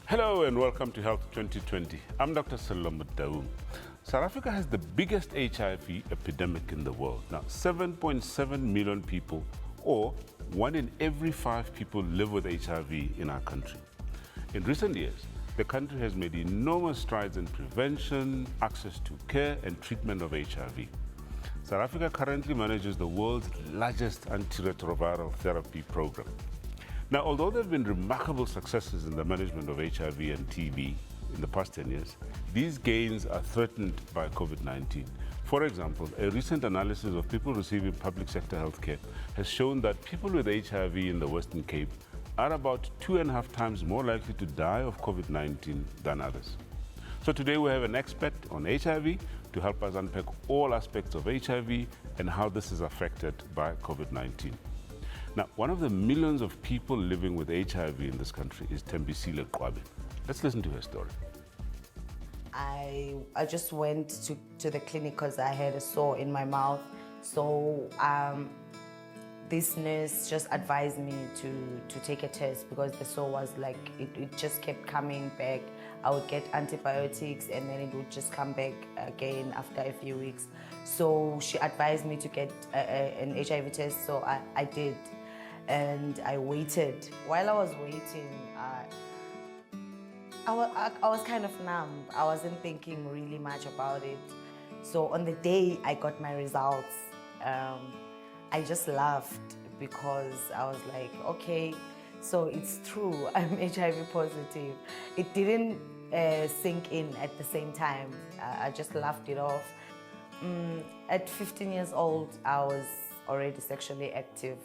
Hello and welcome to Health 2020. I'm Dr. Salom Daoum. South Africa has the biggest HIV epidemic in the world. Now, 7.7 million people, or 1 in every 5 people, live with HIV in our country. In recent years, the country has made enormous strides in prevention, access to care and treatment of HIV. South Africa currently manages the world's largest antiretroviral therapy program. Now, although there have been remarkable successes in the management of HIV and TB in the past 10 years, these gains are threatened by COVID-19. For example, a recent analysis of people receiving public sector healthcare has shown that people with HIV in the Western Cape are about 2.5 times more likely to die of COVID-19 than others. So today we have an expert on HIV to help us unpack all aspects of HIV and how this is affected by COVID-19. Now, one of the millions of people living with HIV in this country is Thembisile Qwabe. Let's listen to her story. I just went to the clinic because I had a sore in my mouth. So this nurse just advised me to take a test because the sore was like, it just kept coming back. I would get antibiotics and then it would just come back again after a few weeks. So she advised me to get an HIV test, so I did. And I waited. While I was waiting, I was kind of numb. I wasn't thinking really much about it. So on the day I got my results, I just laughed because I was like, okay, so it's true, I'm HIV positive. It didn't sink in at the same time. I just laughed it off. At 15 years old, I was already sexually active.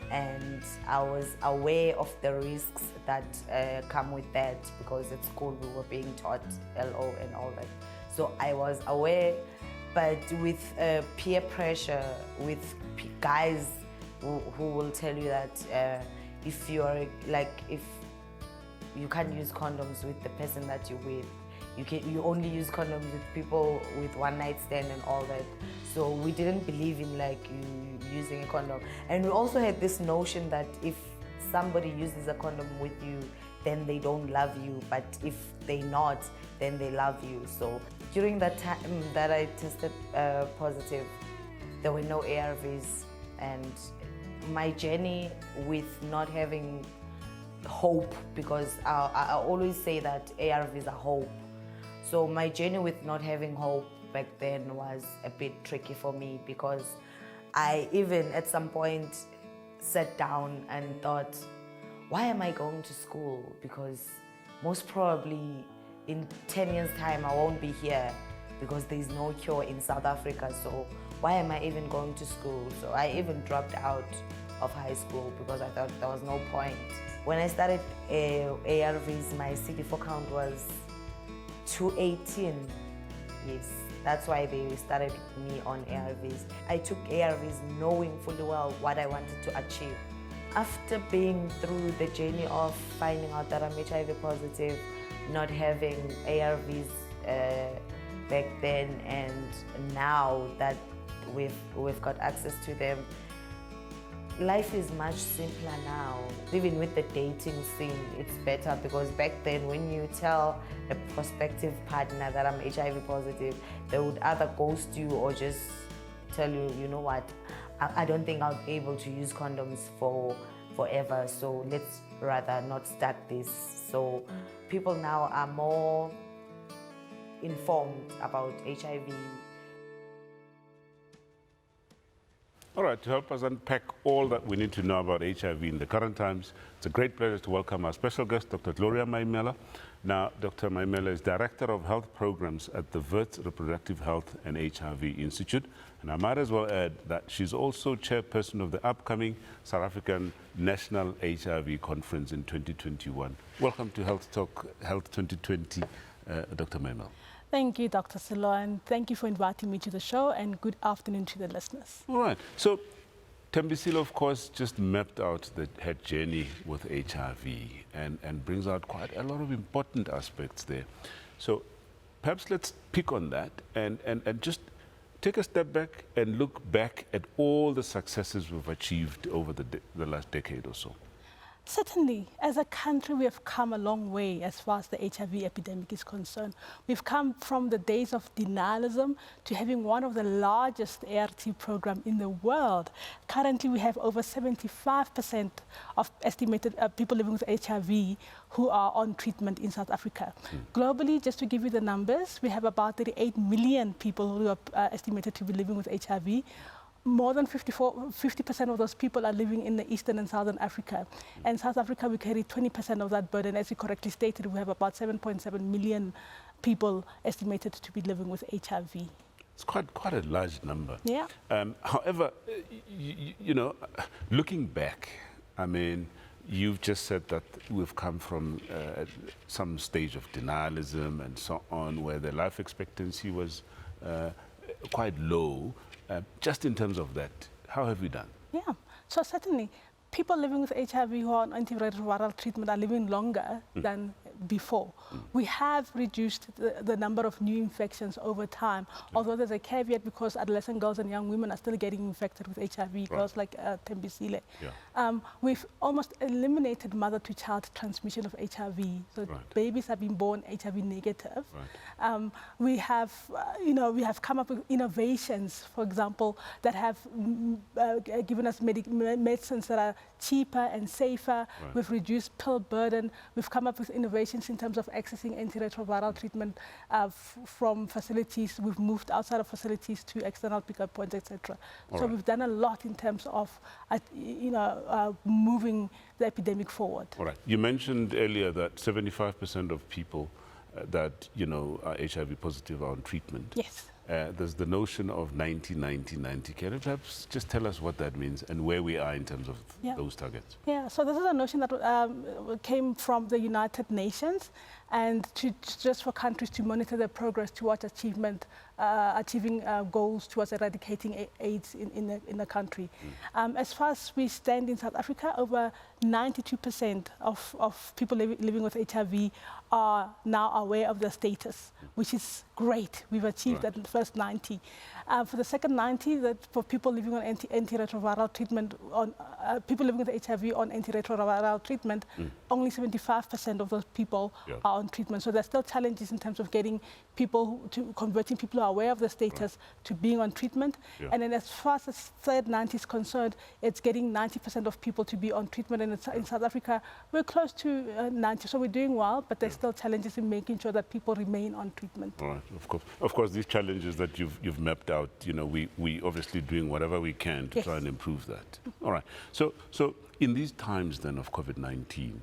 And I was aware of the risks that come with that because at school we were being taught LO and all that. So I was aware, but with peer pressure, with guys who will tell you that if you're like, if you can't use condoms with the person that you're with, you only use condoms with people with one night stand and all that. So we didn't believe in like using a condom. And we also had this notion that if somebody uses a condom with you, then they don't love you, but if they not, then they love you. So during that time that I tested positive, there were no ARVs, and my journey with not having hope, because I always say that ARVs are hope. So my journey with not having hope back then was a bit tricky for me, because I even at some point sat down and thought, why am I going to school? Because most probably in 10 years' time I won't be here because there's no cure in South Africa. So why am I even going to school? So I even dropped out of high school because I thought there was no point. When I started ARVs, my CD4 count was 218. Yes. That's why they started me on ARVs. I took ARVs knowing fully well what I wanted to achieve. After being through the journey of finding out that I'm HIV positive, not having ARVs back then, and now that we've got access to them, life is much simpler now. Even with the dating scene, it's better, because back then when you tell a prospective partner that I'm HIV positive, they would either ghost you or just tell you, you know what, I don't think I'll be able to use condoms forever, so let's rather not start this. So people now are more informed about HIV. All right, to help us unpack all that we need to know about HIV in the current times, it's a great pleasure to welcome our special guest, Dr. Gloria Maimela. Now, Dr. Maimela is Director of Health Programs at the Wits Reproductive Health and HIV Institute. And I might as well add that she's also chairperson of the upcoming South African National HIV Conference in 2021. Welcome to Health Talk, Health 2020, Dr. Maimela. Thank you, Dr. Silo, and thank you for inviting me to the show, and good afternoon to the listeners. All right. So Thembisile, of course, just mapped out her journey with HIV and brings out quite a lot of important aspects there. So perhaps let's pick on that and just take a step back and look back at all the successes we've achieved over the last decade or so. Certainly, as a country, we have come a long way as far as the HIV epidemic is concerned. We've come from the days of denialism to having one of the largest ART programs in the world. Currently, we have over 75% of estimated people living with HIV who are on treatment in South Africa. Globally, just to give you the numbers, we have about 38 million people who are estimated to be living with HIV. More than 50% of those people are living in the Eastern and Southern Africa. And South Africa, we carry 20% of that burden. As you correctly stated, we have about 7.7 million people estimated to be living with HIV. It's quite a large number. Yeah. However, you know, looking back, I mean, you've just said that we've come from some stage of denialism and so on, where the life expectancy was quite low. Just in terms of that, how have we done? Yeah, so certainly people living with HIV who are on antiretroviral treatment are living longer than before. We have reduced the number of new infections over time, although there's a caveat because adolescent girls and young women are still getting infected with HIV, girls like Tembisile. We've almost eliminated mother-to-child transmission of HIV, so babies have been born HIV negative. We have, we have come up with innovations, for example, that have given us medicines that are cheaper and safer. We've reduced pill burden. We've come up with innovations in terms of accessing antiretroviral treatment from facilities. We've moved outside of facilities to external pickup points, etc. So we've done a lot in terms of, moving the epidemic forward. All right. You mentioned earlier that 75% of people that, are HIV positive are on treatment. Yes. There's the notion of 90-90-90. Can you perhaps just tell us what that means and where we are in terms of those targets? Yeah, so this is a notion that came from the United Nations, and just for countries to monitor their progress towards achieving goals towards eradicating AIDS in the country. As far as we stand in South Africa, over 92% of people living with HIV are now aware of their status, which is great. We've achieved that in the first 90. For the second 90, that for people living on antiretroviral treatment, people living with HIV on antiretroviral treatment, only 75% of those people are on treatment. So there's still challenges in terms of getting people converting people who are aware of the status to being on treatment. And then as far as the third 90 is concerned, it's getting 90% of people to be on treatment. And in South Africa, we're close to 90. So we're doing well, but there's still challenges in making sure that people remain on treatment. All right, of course. Of course, these challenges that you've mapped out, we obviously doing whatever we can to try and improve that. All right. So in these times then of COVID-19,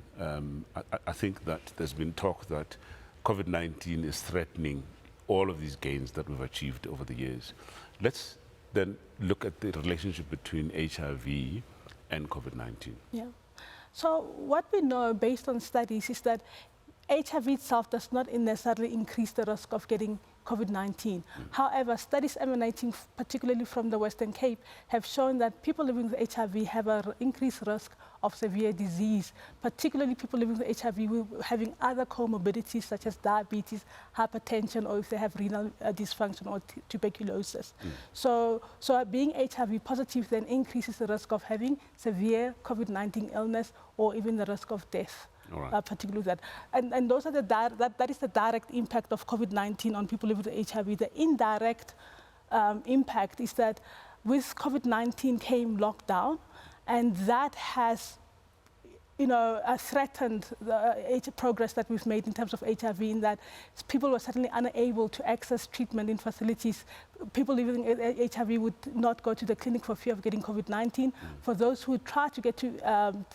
I think that there's been talk that COVID-19 is threatening all of these gains that we've achieved over the years. Let's then look at the relationship between HIV and COVID-19. Yeah. So what we know based on studies is that HIV itself does not necessarily increase the risk of getting COVID-19. However, studies emanating particularly from the Western Cape have shown that people living with HIV have an increased risk of severe disease, particularly people living with HIV having other comorbidities such as diabetes, hypertension, or if they have renal dysfunction or tuberculosis. So being HIV positive then increases the risk of having severe COVID-19 illness or even the risk of death. Particularly that. And those are that is the direct impact of COVID-19 on people living with HIV. The indirect impact is that with COVID-19 came lockdown, and that has threatened the progress that we've made in terms of HIV, in that people were certainly unable to access treatment in facilities. People living with HIV would not go to the clinic for fear of getting COVID-19. For those who try to get to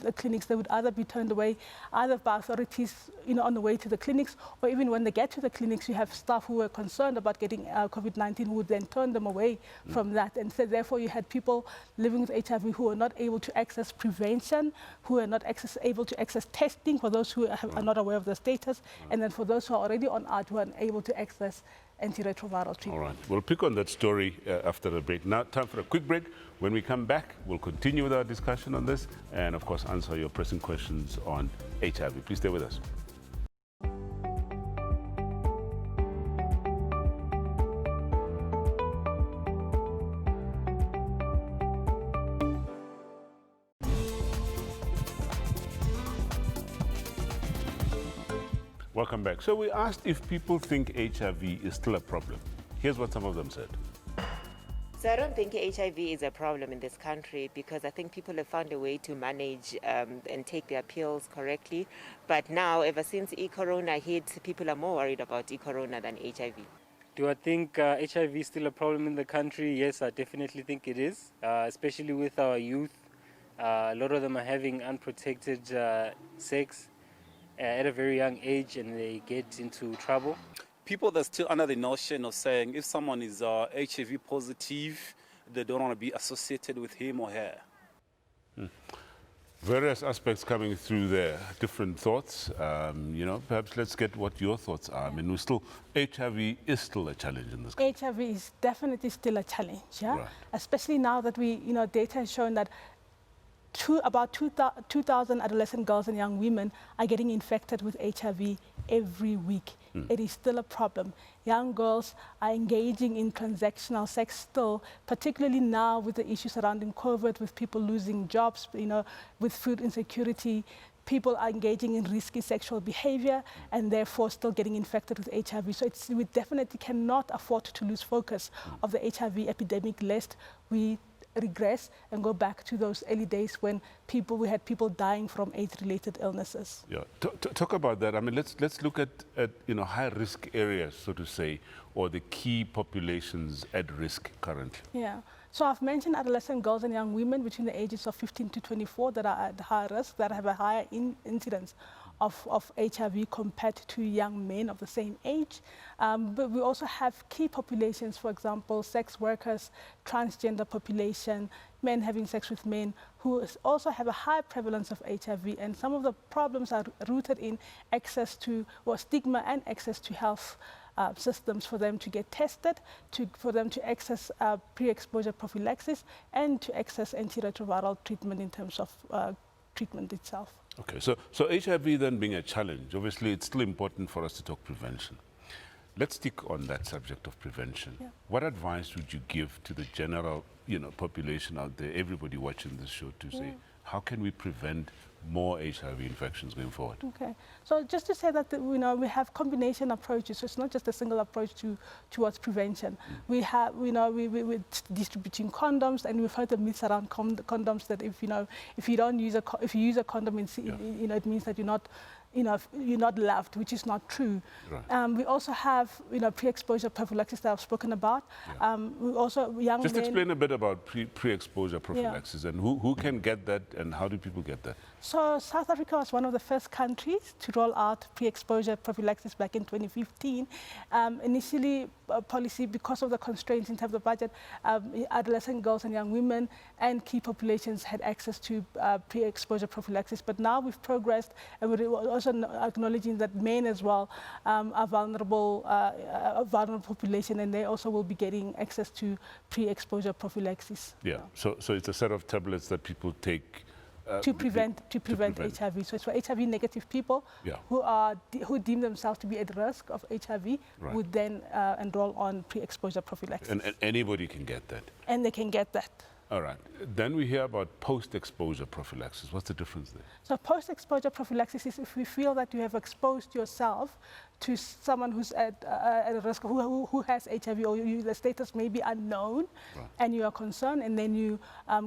the clinics, they would either be turned away either by authorities on the way to the clinics, or even when they get to the clinics, you have staff who were concerned about getting COVID-19 who would then turn them away from that. And so therefore you had people living with HIV who were not able to access prevention, who were not able to access testing for those who are not aware of the status, and then for those who are already on ART who are unable to access antiretroviral treatment. All right, we'll pick on that story after the break. Now, time for a quick break. When we come back, we'll continue with our discussion on this and, of course, answer your pressing questions on HIV. Please stay with us. Welcome back. So we asked if people think HIV is still a problem. Here's what some of them said. So I don't think HIV is a problem in this country because I think people have found a way to manage and take their pills correctly. But now, ever since e-corona hit, people are more worried about e-corona than HIV. Do I think HIV is still a problem in the country? Yes, I definitely think it is, especially with our youth. A lot of them are having unprotected sex at a very young age and they get into trouble. People that are still under the notion of saying if someone is HIV positive, they don't want to be associated with him or her. Various aspects coming through there, different thoughts. You know, perhaps let's get what your thoughts are. I mean, HIV is still a challenge in this country. HIV is definitely still a challenge, yeah? Right. Especially now that data has shown that about 2,000 adolescent girls and young women are getting infected with HIV every week. It is still a problem. Young girls are engaging in transactional sex still, particularly now with the issues surrounding COVID, with people losing jobs, with food insecurity. People are engaging in risky sexual behavior and therefore still getting infected with HIV. So we definitely cannot afford to lose focus of the HIV epidemic lest we regress and go back to those early days when we had people dying from AIDS-related illnesses. Yeah, talk about that. I mean, let's look at high-risk areas, so to say, or the key populations at risk currently. Yeah. So I've mentioned adolescent girls and young women between the ages of 15 to 24 that are at high risk, that have a higher incidence of HIV compared to young men of the same age. But we also have key populations, for example, sex workers, transgender population, men having sex with men, who also have a high prevalence of HIV. And some of the problems are rooted in access to, or stigma and access to health systems for them to get tested, for them to access pre-exposure prophylaxis, and to access antiretroviral treatment in terms of treatment itself. Okay, so HIV then being a challenge, obviously it's still important for us to talk prevention. Let's stick on that subject of prevention. Yeah. What advice would you give to the general population out there, everybody watching this show, to say, how can we prevent more HIV infections going forward? Okay, so just to say that we have combination approaches, so it's not just a single approach towards prevention. We have we're distributing condoms, and we've heard the myths around condoms that if you use a condom, it means that you're not loved, which is not true. Right. We also have pre-exposure prophylaxis that I've spoken about. Yeah. We also just explain a bit about pre-exposure prophylaxis and who can get that and how do people get that? So South Africa was one of the first countries to roll out pre-exposure prophylaxis back in 2015. Initially, policy, because of the constraints in terms of budget, adolescent girls and young women and key populations had access to pre-exposure prophylaxis. But now we've progressed, and we're also acknowledging that men as well are vulnerable population, and they also will be getting access to pre-exposure prophylaxis. Yeah. So it's a set of tablets that people take to prevent HIV. So it's for HIV negative people who deem themselves to be at risk of HIV would then enroll on pre-exposure prophylaxis. And anybody can get that? And they can get that. All right. Then we hear about post-exposure prophylaxis. What's the difference there? So post-exposure prophylaxis is if we feel that you have exposed yourself to someone who's at risk, who has HIV, or the status may be unknown, and you are concerned, and then you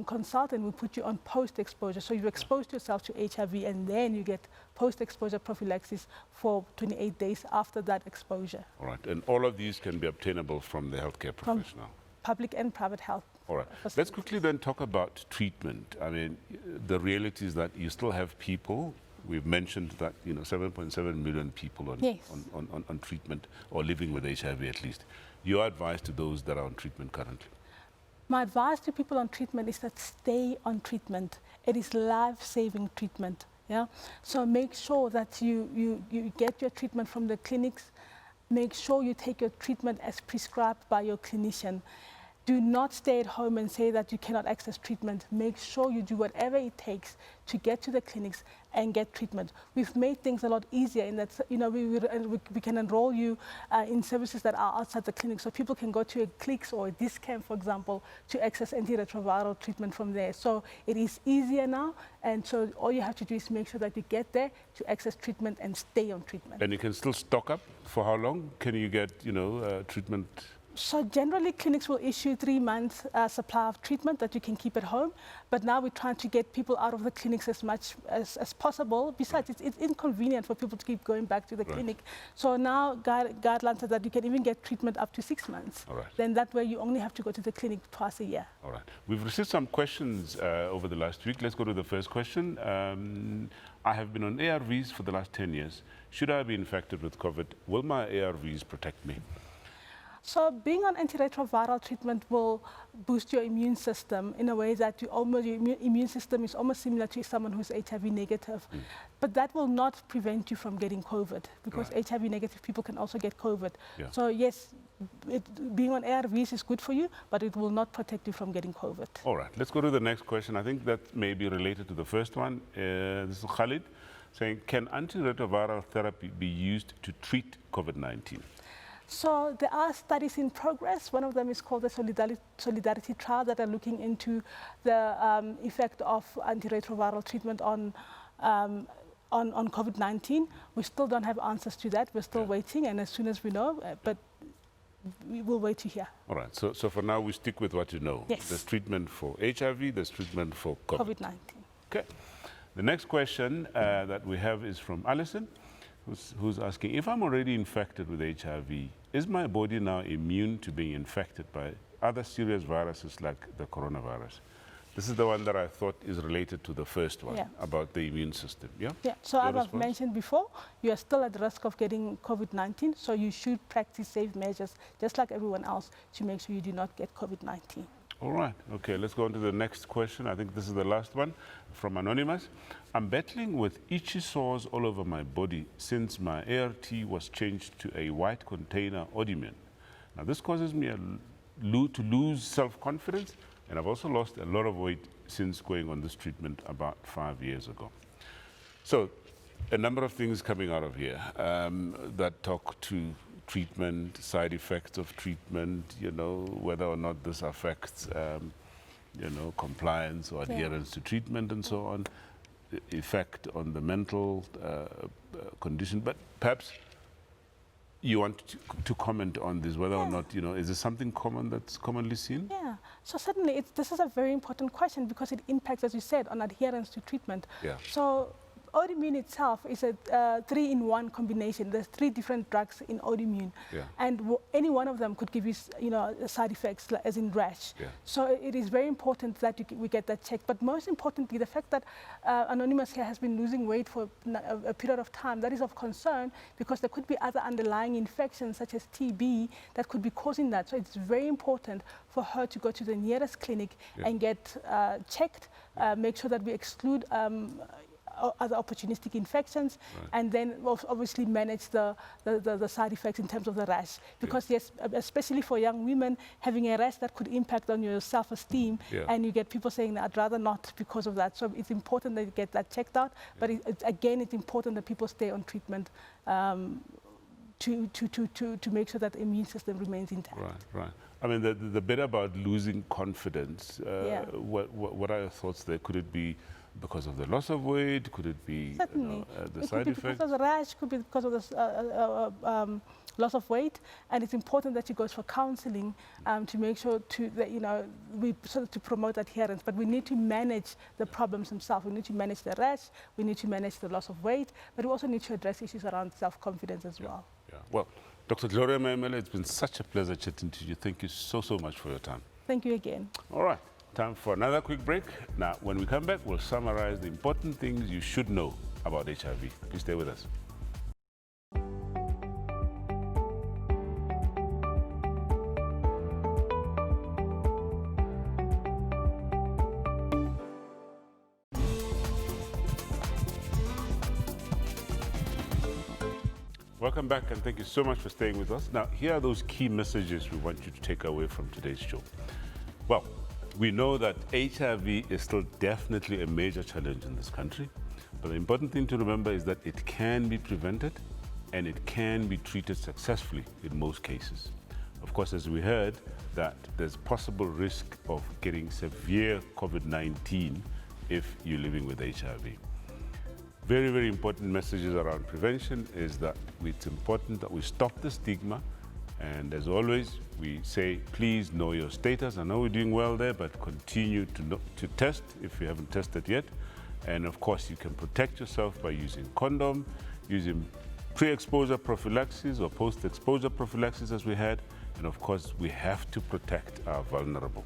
consult and we put you on post-exposure. So you've exposed yourself to HIV, and then you get post-exposure prophylaxis for 28 days after that exposure. All right. And all of these can be obtainable from the healthcare professional? From public and private health. All right. Let's quickly then talk about treatment. I mean, the reality is that you still have people. We've mentioned that 7.7 million people on treatment or living with HIV at least. Your advice to those that are on treatment currently? My advice to people on treatment is that stay on treatment. It is life-saving treatment. Yeah. So make sure that you get your treatment from the clinics. Make sure you take your treatment as prescribed by your clinician. do not stay at home and say that you cannot access treatment. Make sure you do whatever it takes to get to the clinics and get treatment. We've made things a lot easier in that, you know, we can enroll you in services that are outside the clinic. So people can go to a Clicks or a Discam, for example, to access antiretroviral treatment from there. So it is easier now. And so all you have to do is make sure that you get there to access treatment and stay on treatment. And you can still stock up? For how long can you get, you know, treatment? So generally, clinics will issue 3 months supply of treatment that you can keep at home. But now we're trying to get people out of the clinics as much as possible. Besides, it's inconvenient for people to keep going back to the clinic. So now guidelines are that you can even get treatment up to 6 months. All right. Then that way you only have to go to the clinic twice a year. All right. We've received some questions over the last week. Let's go to the first question. I have been on ARVs for the last 10 years. Should I be infected with COVID? Will my ARVs protect me? So being on antiretroviral treatment will boost your immune system in a way that your immune system is almost similar to someone who's HIV negative. But that will not prevent you from getting COVID, because HIV negative people can also get COVID. Yeah. So yes, being on ARVs is good for you, but it will not protect you from getting COVID. All right, let's go to the next question. I think that may be related to the first one. This is Khalid saying, can antiretroviral therapy be used to treat COVID-19? So there are studies in progress. One of them is called the Solidarity trial that are looking into the effect of antiretroviral treatment on COVID-19. We still don't have answers to that. We're still waiting, and as soon as we know, but we will wait to hear. All right, so for now we stick with what you know. Yes. There's treatment for HIV, there's treatment for COVID-19. Okay. The next question that we have is from Alison, who's asking, if I'm already infected with HIV, is my body now immune to being infected by other serious viruses like the coronavirus? This is the one that I thought is related to the first one, about the immune system. Yeah? Yeah, so as I've mentioned before, you are still at risk of getting COVID-19, so you should practice safe measures, just like everyone else, to make sure you do not get COVID-19. All right, okay, let's go on to the next question. I think this is the last one from Anonymous. I'm battling with itchy sores all over my body since my ART was changed to a white container Odimin. Now this causes me to lose self-confidence, and I've also lost a lot of weight since going on this treatment about 5 years ago. So a number of things coming out of here that talk to treatment, side effects of treatment, you know, whether or not this affects, you know, compliance or adherence to treatment and so on, effect on the mental condition. But perhaps you want to comment on this, whether or not, you know, is this something common that's commonly seen? Yeah, so certainly this is a very important question because it impacts, as you said, on adherence to treatment. Yeah. So Odimin itself is a 3-in-1 combination. There's 3 different drugs in Odimin, and any one of them could give you, you know, side effects, as in rash. Yeah. So it is very important that we get that checked. But most importantly, the fact that Anonymous here has been losing weight for a period of time, that is of concern because there could be other underlying infections such as TB that could be causing that. So it's very important for her to go to the nearest clinic and get checked, make sure that we exclude other opportunistic infections, and then obviously manage the side effects in terms of the rash. Because yes, especially for young women, having a rash that could impact on your self-esteem, and you get people saying that I'd rather not because of that. So it's important that you get that checked out, but again, it's important that people stay on treatment to make sure that the immune system remains intact. Right. I mean, the bit about losing confidence, what are your thoughts there? Could it be because of the loss of weight? Could it be the side effects? Because of the rash, could be because of the loss of weight, and it's important that you go for counseling to make sure that, you know, we sort of to promote adherence. But we need to manage the problems themselves. We need to manage the rash. We need to manage the loss of weight, but we also need to address issues around self-confidence as well. Yeah. Well, Dr. Gloria Maimela, it's been such a pleasure chatting to you. Thank you so much for your time. Thank you again. All right. Time for another quick break. Now, when we come back, we'll summarize the important things you should know about HIV. Please stay with us. Welcome back, and thank you so much for staying with us. Now, here are those key messages we want you to take away from today's show. Well, we know that HIV is still definitely a major challenge in this country, but the important thing to remember is that it can be prevented and it can be treated successfully in most cases. Of course, as we heard, that there's possible risk of getting severe COVID-19 if you're living with HIV. Very, very important messages around prevention is that it's important that we stop the stigma. And as always, we say, please know your status. I know we're doing well there, but continue to test if you haven't tested yet. And of course, you can protect yourself by using condom, using pre-exposure prophylaxis or post-exposure prophylaxis as we had. And of course, we have to protect our vulnerable.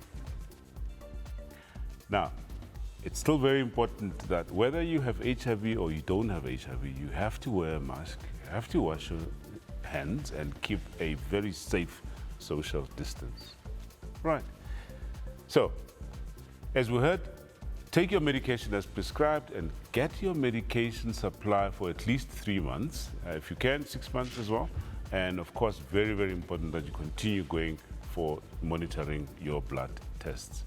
Now, it's still very important that whether you have HIV or you don't have HIV, you have to wear a mask, you have to wash your hands and keep a very safe social distance. Right. So, as we heard, take your medication as prescribed and get your medication supply for at least 3 months. If you can, 6 months as well. And of course, very, very important that you continue going for monitoring your blood tests.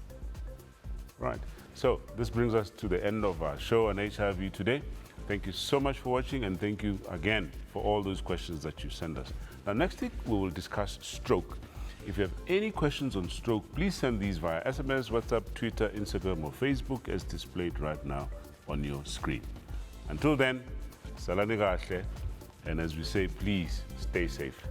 Right. So this brings us to the end of our show on HIV today. Thank you so much for watching, and thank you again for all those questions that you send us. Now, next week, we will discuss stroke. If you have any questions on stroke, please send these via SMS, WhatsApp, Twitter, Instagram, or Facebook as displayed right now on your screen. Until then, salani kahle, and as we say, please stay safe.